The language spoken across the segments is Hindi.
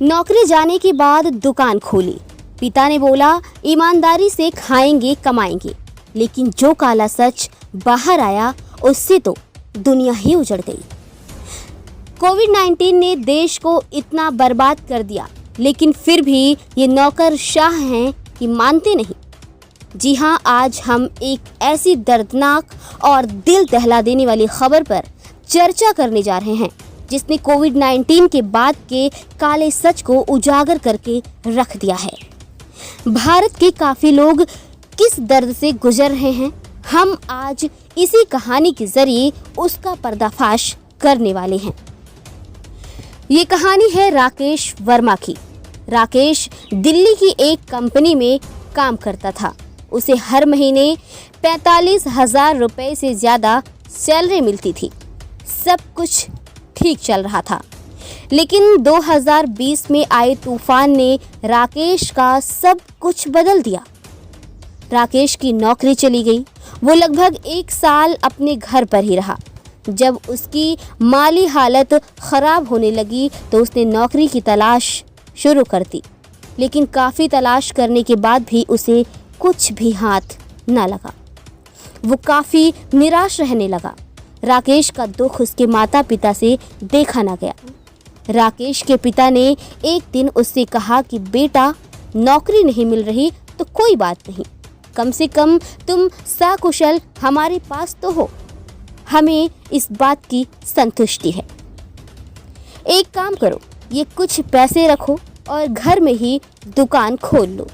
नौकरी जाने के बाद दुकान खोली। पिता ने बोला ईमानदारी से खाएंगे कमाएंगे, लेकिन जो काला सच बाहर आया उससे तो दुनिया ही उजड़ गई। कोविड-19 ने देश को इतना बर्बाद कर दिया, लेकिन फिर भी ये नौकरशाह हैं कि मानते नहीं। जी हाँ, आज हम एक ऐसी दर्दनाक और दिल दहला देने वाली खबर पर चर्चा करने जा रहे हैं जिसने कोविड-19 के बाद के काले सच को उजागर करके रख दिया है। भारत के काफ़ी लोग किस दर्द से गुजर रहे हैं, हम आज इसी कहानी के जरिए उसका पर्दाफाश करने वाले हैं। ये कहानी है राकेश वर्मा की। राकेश दिल्ली की एक कंपनी में काम करता था। उसे हर महीने 45,000 रुपये से ज़्यादा सैलरी मिलती थी। सब कुछ ठीक चल रहा था, लेकिन 2020 में आए तूफान ने राकेश का सब कुछ बदल दिया। राकेश की नौकरी चली गई। वो लगभग 1 साल अपने घर पर ही रहा। जब उसकी माली हालत ख़राब होने लगी तो उसने नौकरी की तलाश शुरू कर दी, लेकिन काफ़ी तलाश करने के बाद भी उसे कुछ भी हाथ ना लगा। वो काफ़ी निराश रहने लगा। राकेश का दुख उसके माता पिता से देखा ना गया। राकेश के पिता ने एक दिन उससे कहा कि बेटा, नौकरी नहीं मिल रही तो कोई बात नहीं, कम से कम तुम सकुशल हमारे पास तो हो, हमें इस बात की संतुष्टि है। एक काम करो, ये कुछ पैसे रखो और घर में ही दुकान खोल लो,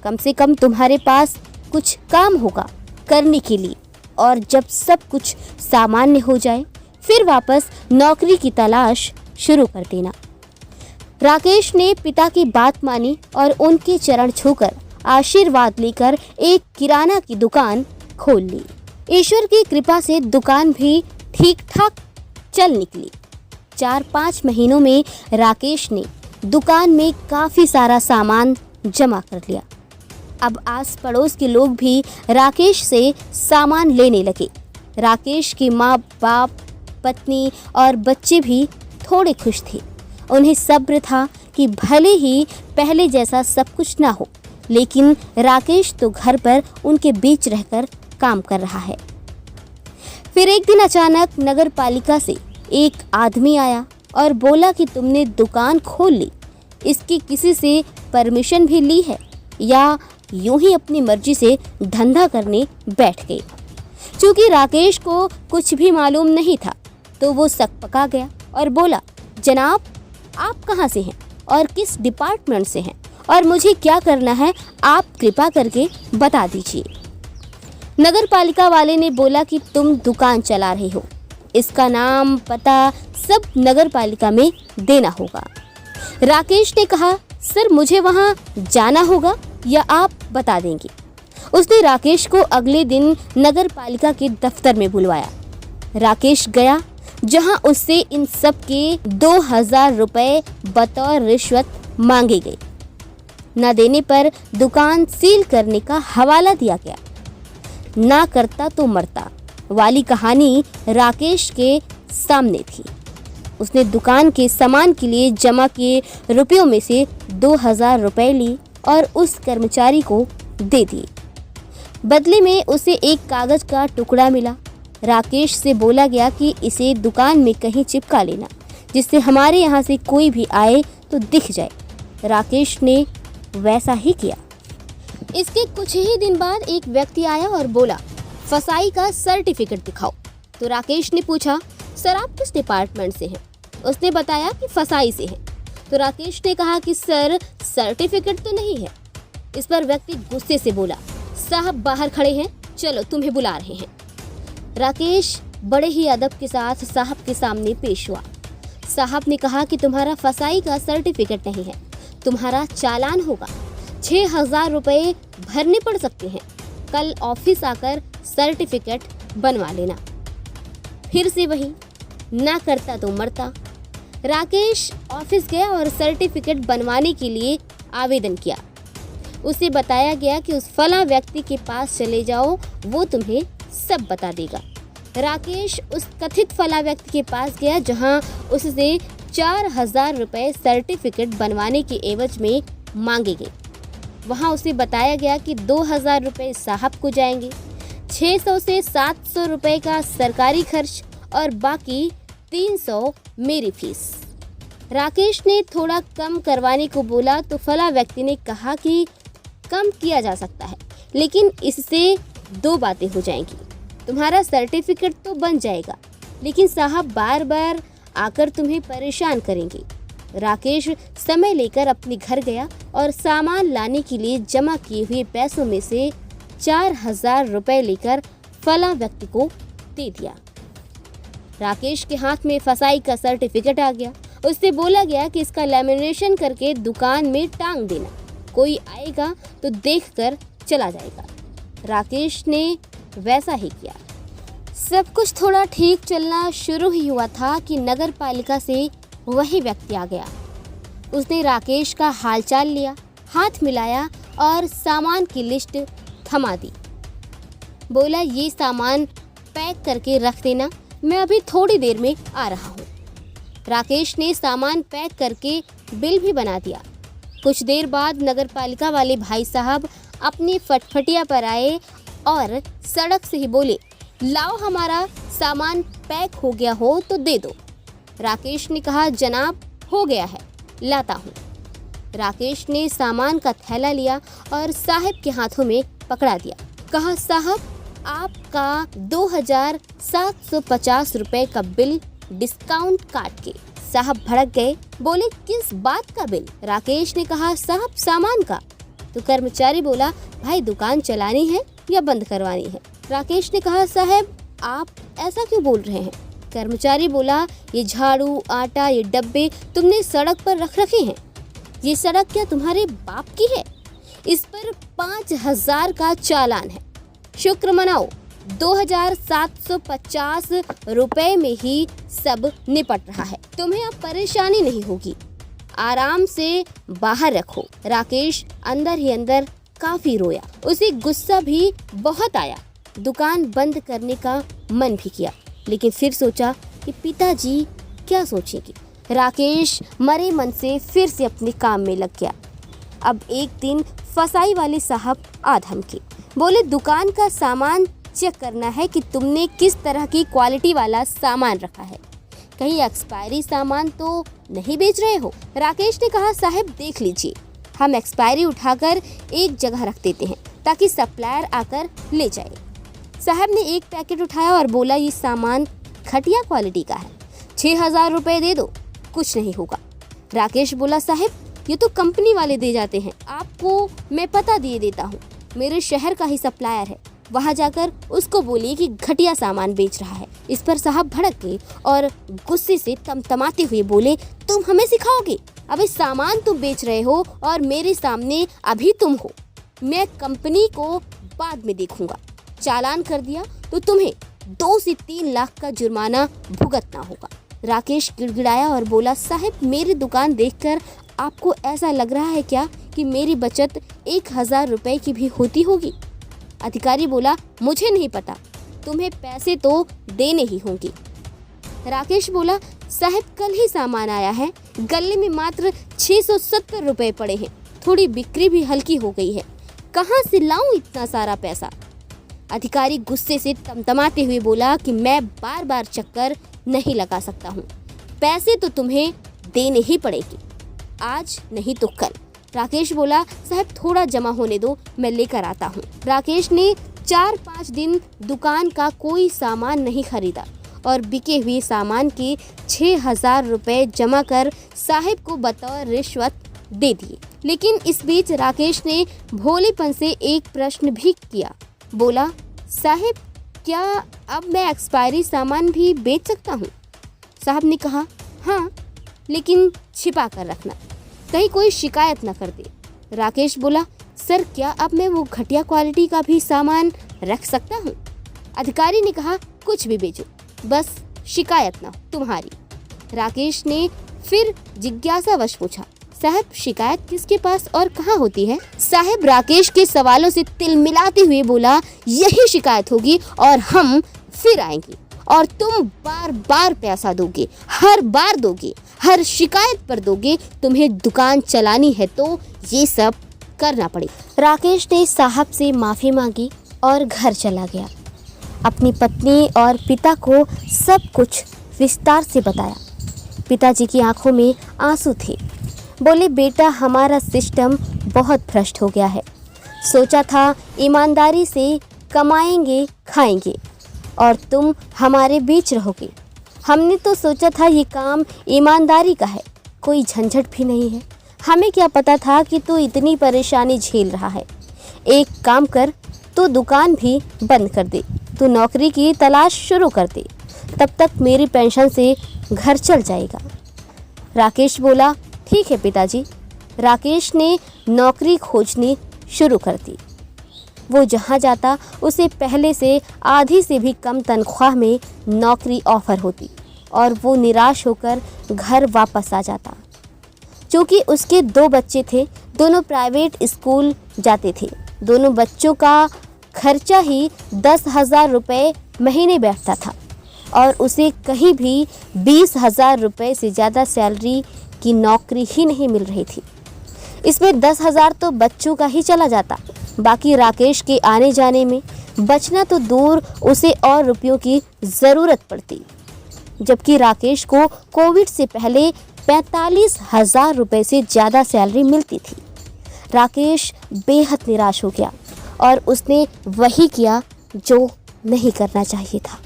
कम से कम तुम्हारे पास कुछ काम होगा करने के लिए, और जब सब कुछ सामान्य हो जाए फिर वापस नौकरी की तलाश शुरू कर देना। राकेश ने पिता की बात मानी और उनके चरण छूकर आशीर्वाद लेकर एक किराना की दुकान खोल ली। ईश्वर की कृपा से दुकान भी ठीक ठाक चल निकली। 4-5 महीनों में राकेश ने दुकान में काफ़ी सारा सामान जमा कर लिया। अब आस पड़ोस के लोग भी राकेश से सामान लेने लगे। राकेश की माँ बाप, पत्नी और बच्चे भी थोड़े खुश थे। उन्हें सब्र था कि भले ही पहले जैसा सब कुछ ना हो, लेकिन राकेश तो घर पर उनके बीच रहकर काम कर रहा है। फिर एक दिन अचानक नगर पालिका से एक आदमी आया और बोला कि तुमने दुकान खोल ली, इसकी किसी से परमिशन भी ली है या यूं ही अपनी मर्जी से धंधा करने बैठ गए। चूँकि राकेश को कुछ भी मालूम नहीं था तो वो सकपका गया और बोला, जनाब, आप कहाँ से हैं और किस डिपार्टमेंट से हैं और मुझे क्या करना है, आप कृपा करके बता दीजिए। नगर पालिका वाले ने बोला कि तुम दुकान चला रहे हो, इसका नाम पता सब नगर पालिका में देना होगा। राकेश ने कहा, सर मुझे वहाँ जाना होगा या आप बता देंगे। उसने राकेश को अगले दिन नगर पालिका के दफ्तर में बुलवाया। राकेश गया, जहां उससे इन सब के 2,000 रुपये बतौर रिश्वत मांगे गए। न देने पर दुकान सील करने का हवाला दिया गया। ना करता तो मरता वाली कहानी राकेश के सामने थी। उसने दुकान के सामान के लिए जमा किए रुपयों में से 2,000 रुपये ली और उस कर्मचारी को दे दिए। बदले में उसे एक कागज़ का टुकड़ा मिला। राकेश से बोला गया कि इसे दुकान में कहीं चिपका लेना, जिससे हमारे यहाँ से कोई भी आए तो दिख जाए। राकेश ने वैसा ही किया। इसके कुछ ही दिन बाद एक व्यक्ति आया और बोला, फसाई का सर्टिफिकेट दिखाओ। तो राकेश ने पूछा, सर आप किस डिपार्टमेंट से हैं? उसने बताया कि फसाई से है। तो राकेश ने कहा कि सर सर्टिफिकेट तो नहीं है। इस पर व्यक्ति गुस्से से बोला, साहब बाहर खड़े हैं, चलो तुम्हें बुला रहे हैं। राकेश बड़े ही अदब के साथ साहब के सामने पेश हुआ। साहब ने कहा कि तुम्हारा फसाई का सर्टिफिकेट नहीं है, तुम्हारा चालान होगा, 6,000 रुपये भरने पड़ सकते हैं। कल ऑफिस आकर सर्टिफिकेट बनवा लेना। फिर से वही, ना करता तो मरता। राकेश ऑफिस गया और सर्टिफिकेट बनवाने के लिए आवेदन किया। उसे बताया गया कि उस फला व्यक्ति के पास चले जाओ, वो तुम्हें सब बता देगा। राकेश उस कथित फला व्यक्ति के पास गया जहां उससे 4,000 रुपए सर्टिफिकेट बनवाने के एवज में मांगे गए। वहां उसे बताया गया कि 2,000 रुपए साहब को जाएंगे, 600 से 700 रुपए का सरकारी खर्च और बाकी 300 मेरी फीस। राकेश ने थोड़ा कम करवाने को बोला तो फला व्यक्ति ने कहा कि कम किया जा सकता है, लेकिन इससे 2 बातें हो जाएंगी। तुम्हारा सर्टिफिकेट तो बन जाएगा, लेकिन साहब बार बार आकर तुम्हें परेशान करेंगे। राकेश समय लेकर अपने घर गया और सामान लाने के लिए जमा किए हुए पैसों में से 4,000 रुपए लेकर फला व्यक्ति को दे दिया। राकेश के हाथ में फसाई का सर्टिफिकेट आ गया। उससे बोला गया कि इसका लैमिनेशन करके दुकान में टांग देना, कोई आएगा तो देखकर चला जाएगा। राकेश ने वैसा ही किया। सब कुछ थोड़ा ठीक चलना शुरू ही हुआ था कि नगर पालिका से वही व्यक्ति आ गया। उसने राकेश का हालचाल लिया, हाथ मिलाया और सामान की लिस्ट थमा दी। बोला ये सामान पैक करके रख देना, मैं अभी थोड़ी देर में आ रहा हूँ। राकेश ने सामान पैक करके बिल भी बना दिया। कुछ देर बाद नगर पालिका वाले भाई साहब अपनी फटफटिया पर आए और सड़क से ही बोले, लाओ हमारा सामान पैक हो गया हो तो दे दो। राकेश ने कहा, जनाब हो गया है, लाता हूँ। राकेश ने सामान का थैला लिया और साहब के हाथों में पकड़ा दिया। कहा, साहब आपका 2,750 रुपए का बिल डिस्काउंट काट के। साहब भड़क गए, बोले किस बात का बिल? राकेश ने कहा, साहब सामान का। तो कर्मचारी बोला, भाई दुकान चलानी है या बंद करवानी है? राकेश ने कहा, साहब आप ऐसा क्यों बोल रहे हैं? कर्मचारी बोला, ये झाड़ू, आटा, ये डब्बे तुमने सड़क पर रख रखे हैं। ये सड़क क्या तुम्हारे बाप की है? इस पर 5,000 का चालान है। शुक्र मनाओ, 2,750 रुपए में ही सब निपट रहा है। तुम्हें अब परेशानी नहीं होगी, आराम से बाहर रखो। राकेश अंदर ही अंदर काफी रोया। उसे गुस्सा भी बहुत आया। दुकान बंद करने का मन भी किया, लेकिन फिर सोचा कि पिताजी क्या सोचेंगे। राकेश मरे मन से फिर से अपने काम में लग गया। अब एक दिन फसाई वाले साहब आधम के बोले, दुकान का सामान चेक करना है कि तुमने किस तरह की क्वालिटी वाला सामान रखा है, कहीं एक्सपायरी सामान तो नहीं बेच रहे हो। राकेश ने कहा, साहब देख लीजिए, हम एक्सपायरी उठाकर एक जगह रख देते हैं ताकि सप्लायर आकर ले जाए। साहब ने एक पैकेट उठाया और बोला, ये सामान घटिया क्वालिटी का है, 6,000 रुपए दे दो, कुछ नहीं होगा। राकेश बोला, साहब ये तो कंपनी वाले दे जाते हैं, आपको मैं पता दिए देता हूँ, मेरे शहर का ही सप्लायर है, वहाँ जाकर उसको बोलिए कि घटिया सामान बेच रहा है। इस पर साहब भड़क गए और गुस्से से तमतमाते हुए बोले, तुम हमें सिखाओगे? अबे सामान तुम बेच रहे हो और मेरे सामने अभी तुम हो, मैं कंपनी को बाद में देखूंगा। चालान कर दिया तो तुम्हें 2 से 3 लाख का जुर्माना भुगतना होगा। राकेश गिड़गिड़ाया और बोला, साहब मेरी दुकान देखकर आपको ऐसा लग रहा है क्या कि मेरी बचत 1,000 रुपए की भी होती होगी? अधिकारी बोला, मुझे नहीं पता, तुम्हें पैसे तो देने ही होंगे। राकेश बोला, साहब कल ही सामान आया है, गले में मात्र 670 रुपए पड़े हैं, थोड़ी बिक्री भी हल्की हो गई है, कहाँ से लाऊं इतना सारा पैसा? अधिकारी गुस्से से तमतमाते हुए बोला कि मैं बार बार चक्कर नहीं लगा सकता हूँ, पैसे तो तुम्हें देने ही पड़ेंगे, आज नहीं तो कल। राकेश बोला, साहब थोड़ा जमा होने दो, मैं लेकर आता हूँ। राकेश ने 4-5 दिन दुकान का कोई सामान नहीं खरीदा और बिके हुए सामान के 6,000 रुपए जमा कर साहब को बतौर रिश्वत दे दिए। लेकिन इस बीच राकेश ने भोलेपन से एक प्रश्न भी किया। बोला, साहब क्या अब मैं एक्सपायरी सामान भी बेच सकता हूँ? साहब ने कहा, हाँ, लेकिन छिपा कर रखना, कहीं कोई शिकायत न कर दे। राकेश बोला, सर क्या अब मैं वो घटिया क्वालिटी का भी सामान रख सकता हूँ? अधिकारी ने कहा, कुछ भी बेचो, बस शिकायत ना हो तुम्हारी। राकेश ने फिर जिज्ञासावश पूछा, साहब शिकायत किसके पास और कहाँ होती है? साहब राकेश के सवालों से तिलमिलाते हुए बोला, यही शिकायत होगी और हम फिर आएंगे और तुम बार बार पैसा दोगे, हर बार दोगे, हर शिकायत पर दोगे, तुम्हें दुकान चलानी है तो ये सब करना पड़ेगा। राकेश ने साहब से माफ़ी मांगी और घर चला गया। अपनी पत्नी और पिता को सब कुछ विस्तार से बताया। पिताजी की आंखों में आंसू थे। बोले, बेटा हमारा सिस्टम बहुत भ्रष्ट हो गया है। सोचा था ईमानदारी से कमाएंगे खाएंगे और तुम हमारे बीच रहोगे। हमने तो सोचा था ये काम ईमानदारी का है, कोई झंझट भी नहीं है। हमें क्या पता था कि तू इतनी परेशानी झेल रहा है। एक काम कर, तू दुकान भी बंद कर दे, तू नौकरी की तलाश शुरू कर दे, तब तक मेरी पेंशन से घर चल जाएगा। राकेश बोला, ठीक है पिताजी। राकेश ने नौकरी खोजनी शुरू कर दी। वो जहाँ जाता उसे पहले से आधी से भी कम तनख्वाह में नौकरी ऑफर होती और वो निराश होकर घर वापस आ जाता। क्योंकि उसके 2 बच्चे थे, दोनों प्राइवेट स्कूल जाते थे। दोनों बच्चों का खर्चा ही 10,000 रुपये महीने बैठता था और उसे कहीं भी 20,000 रुपये से ज़्यादा सैलरी की नौकरी ही नहीं मिल रही थी। इसमें 10,000 तो बच्चों का ही चला जाता, बाकी राकेश के आने जाने में बचना तो दूर, उसे और रुपयों की ज़रूरत पड़ती। जबकि राकेश को कोविड से पहले 45,000 रुपये से ज़्यादा सैलरी मिलती थी। राकेश बेहद निराश हो गया और उसने वही किया जो नहीं करना चाहिए था।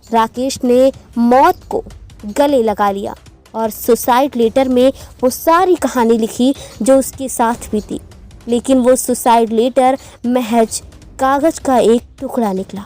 राकेश ने मौत को गले लगा लिया और सुसाइड लेटर में वो सारी कहानी लिखी जो उसके साथ भी थी। लेकिन वो सुसाइड लेटर महज कागज़ का एक टुकड़ा निकला,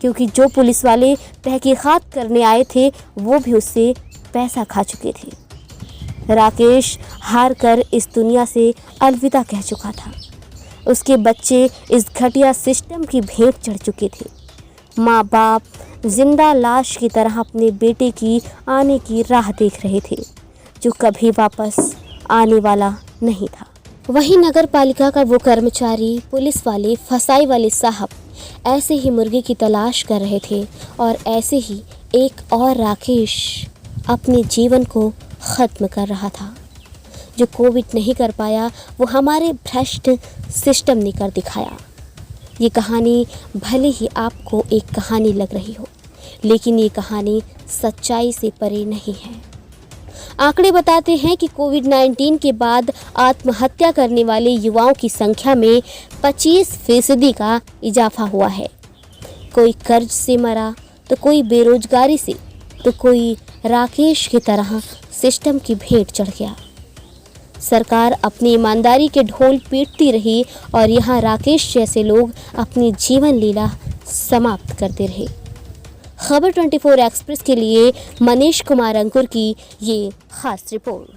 क्योंकि जो पुलिस वाले तहकीकात करने आए थे वो भी उससे पैसा खा चुके थे। राकेश हार कर इस दुनिया से अलविदा कह चुका था। उसके बच्चे इस घटिया सिस्टम की भेंट चढ़ चुके थे। माँ बाप जिंदा लाश की तरह अपने बेटे की आने की राह देख रहे थे, जो कभी वापस आने वाला नहीं था। वहीं नगर पालिका का वो कर्मचारी, पुलिस वाले, फसाई वाले साहब ऐसे ही मुर्गे की तलाश कर रहे थे और ऐसे ही एक और राकेश अपने जीवन को ख़त्म कर रहा था। जो कोविड नहीं कर पाया वो हमारे भ्रष्ट सिस्टम ने कर दिखाया। ये कहानी भले ही आपको एक कहानी लग रही हो, लेकिन ये कहानी सच्चाई से परे नहीं है। आंकड़े बताते हैं कि कोविड-19 के बाद आत्महत्या करने वाले युवाओं की संख्या में 25% का इजाफा हुआ है। कोई कर्ज से मरा तो कोई बेरोजगारी से, तो कोई राकेश की तरह सिस्टम की भेंट चढ़ गया। सरकार अपनी ईमानदारी के ढोल पीटती रही और यहाँ राकेश जैसे लोग अपनी जीवन लीला समाप्त करते रहे। खबर 24 एक्सप्रेस के लिए मनीष कुमार अंकुर की ये खास रिपोर्ट।